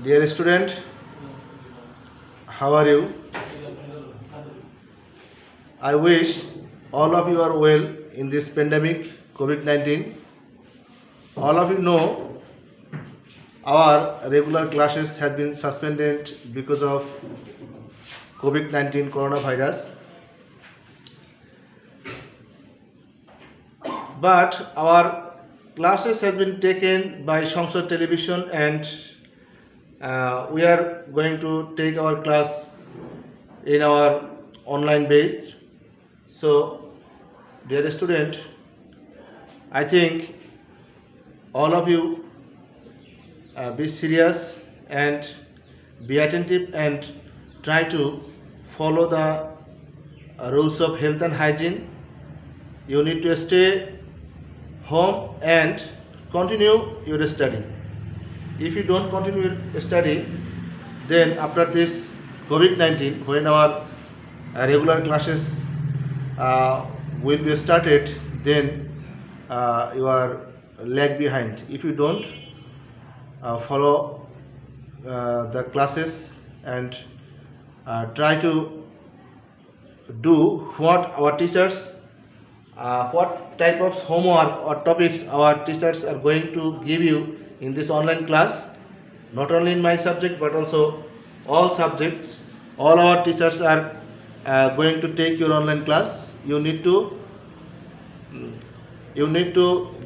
Dear student, how are you? I wish all of you are well in this pandemic COVID-19. All of you know our regular classes have been suspended because of COVID-19 coronavirus. But our classes have been taken by Sangsad Television, and we are going to take our class in our online base. So, dear student, I think all of you be serious and be attentive and try to follow the rules of health and hygiene. You need to stay home and continue your study. If you don't continue your study, then after this COVID-19, when our regular classes will be started, then you are lag behind. If you don't follow the classes and try to do what our teachers, what type of homework or topics our teachers are going to give you in this online class, not only in my subject but also all subjects. All our teachers are going to take your online class. You need to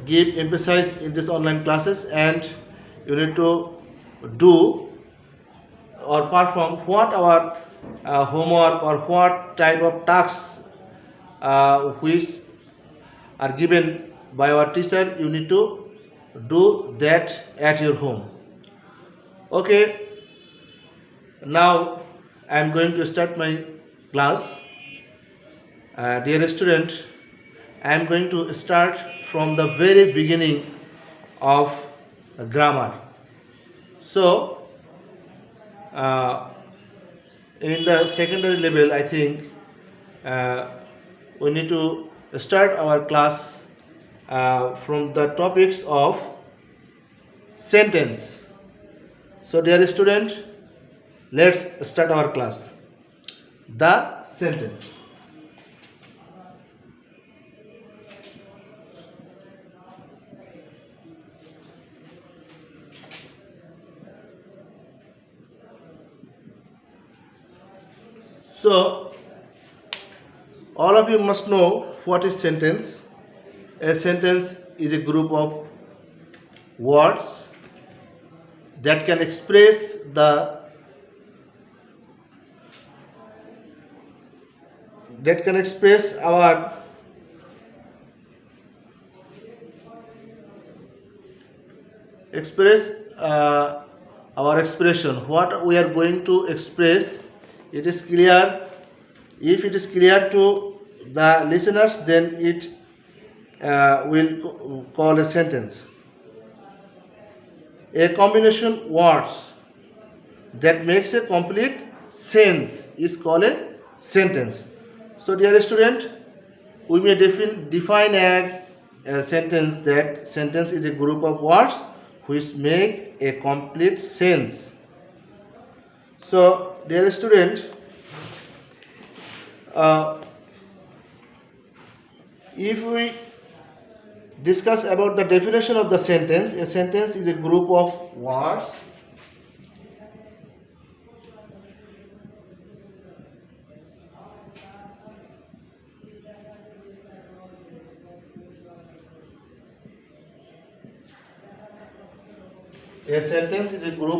give emphasis in this online classes, and you need to do or perform what our homework or what type of tasks which are given by our teacher. You need to do that at your home. Okay, now I am going to start my class. Dear student, I am going to start from the very beginning of grammar. So, in the secondary level, I think we need to start our class from the topics of sentence. So, dear student, let's start our class. The sentence. So, all of you must know what is sentence. A sentence is a group of words that can express our expression, what we are going to express. It is clear. If it is clear to the listeners, then it will call a sentence. A combination words that makes a complete sense is called a sentence. So, dear student, we may define as a sentence that sentence is a group of words which make a complete sense. So, dear student, if we discuss about the definition of the sentence, a sentence is a group of words which makes a complete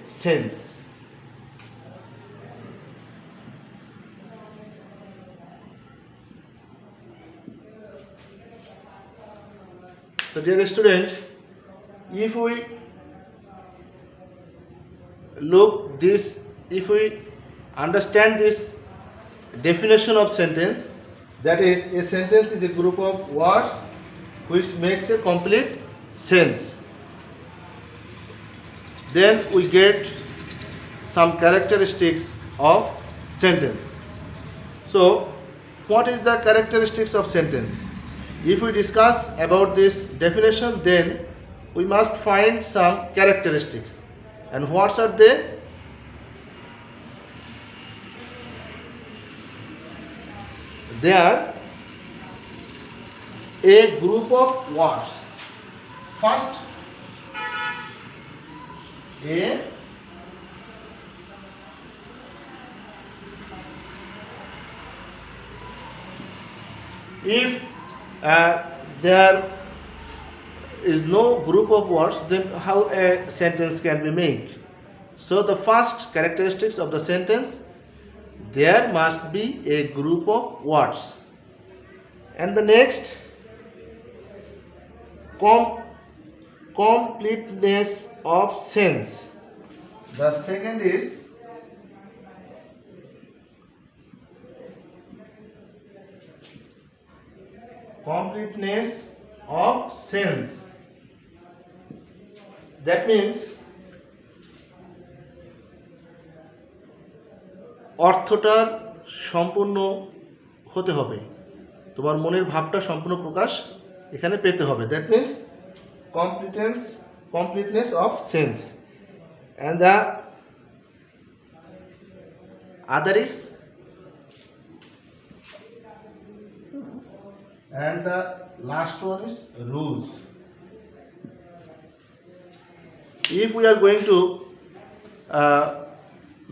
sense. So, dear student, if we understand this definition of sentence, that is, a sentence is a group of words which makes a complete sense, then we get some characteristics of sentence. So, what is the characteristics of sentence? If we discuss about this definition, then we must find some characteristics. And what are they? They are a group of words. First, a if there is no group of words, then how a sentence can be made? So the first characteristics of the sentence, there must be a group of words. And the next, completeness of sense. The second is completeness of sense. That means অর্থটার সম্পূর্ণ হতে হবে, তোমার মনের ভাবটা সম্পূর্ণ প্রকাশ এখানে পেতে হবে। That means completeness of sense. And the other is, and the last one is rules. If we are going to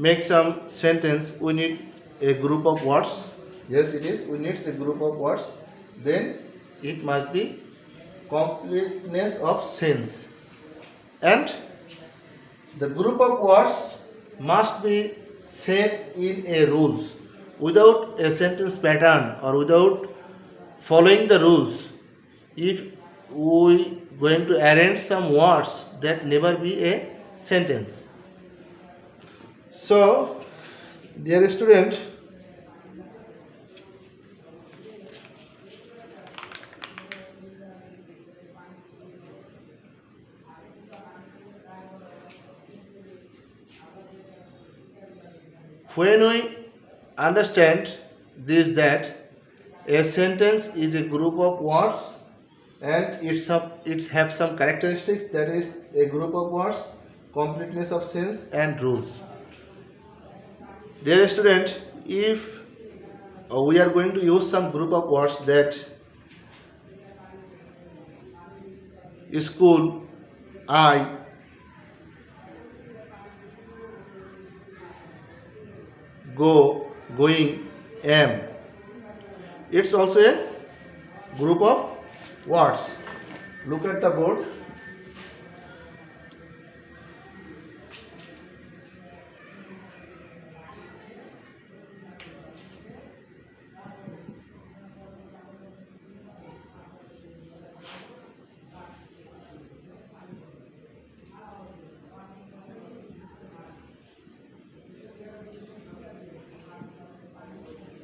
make some sentence, we need a group of words. Yes, it is, we need a group of words. Then it must be completeness of sense, and the group of words must be set in a rules. Without a sentence pattern or without following the rules, if we going to arrange some words, that never be a sentence. So, dear student, when we understand this, that a sentence is a group of words and it have some characteristics, that is a group of words, completeness of sense, and rules. Dear student, if we are going to use some group of words, that school, I, go, going, am, it's also a group of words. Look at the board.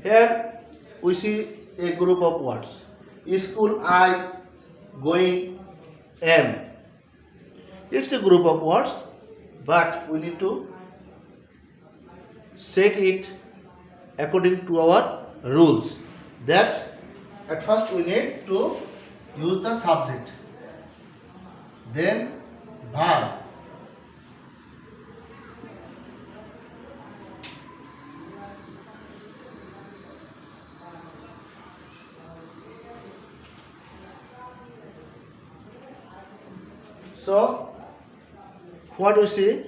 Here we see a group of words. School, I, going, am. It's a group of words, but we need to set it according to our rules. That at first we need to use the subject, then verb, so what we see,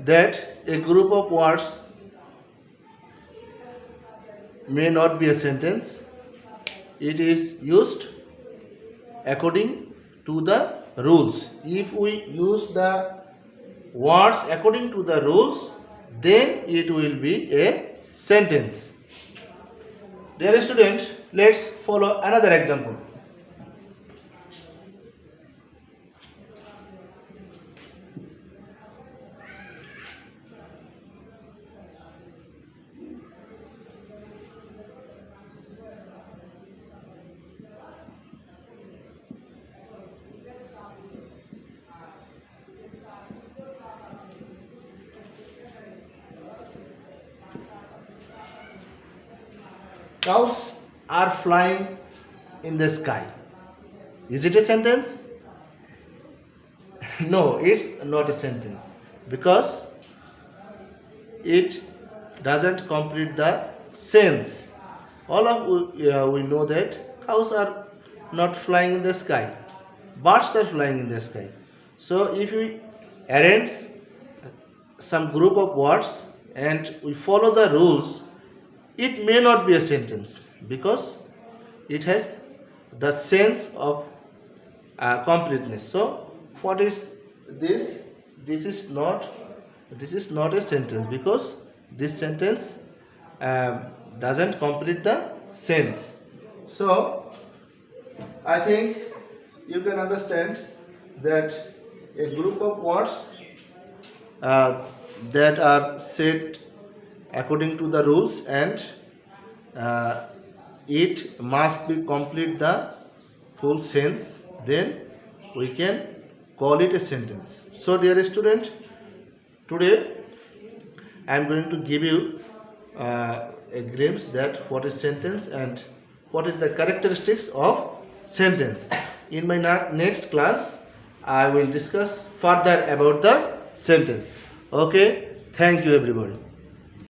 that a group of words may not be a sentence. It is used according to the rules. If we use the words according to the rules, then it will be a sentence. Dear students, let's follow another example. cows are flying in the sky. Is it a sentence? No, it's not a sentence because it doesn't complete the sense. All of we know that cows are not flying in the sky. Birds are flying in the sky. So if we arrange some group of words and we follow the rules, it may not be a sentence because it has the sense of completeness. So what is this? This is not a sentence because this sentence doesn't complete the sense. So I think you can understand that a group of words that are said according to the rules and it must be complete the full sense, then we can call it a sentence. So dear student, today I am going to give you a glimpse that what is sentence and what is the characteristics of sentence. In my next class I will discuss further about the sentence. Okay, thank you everybody.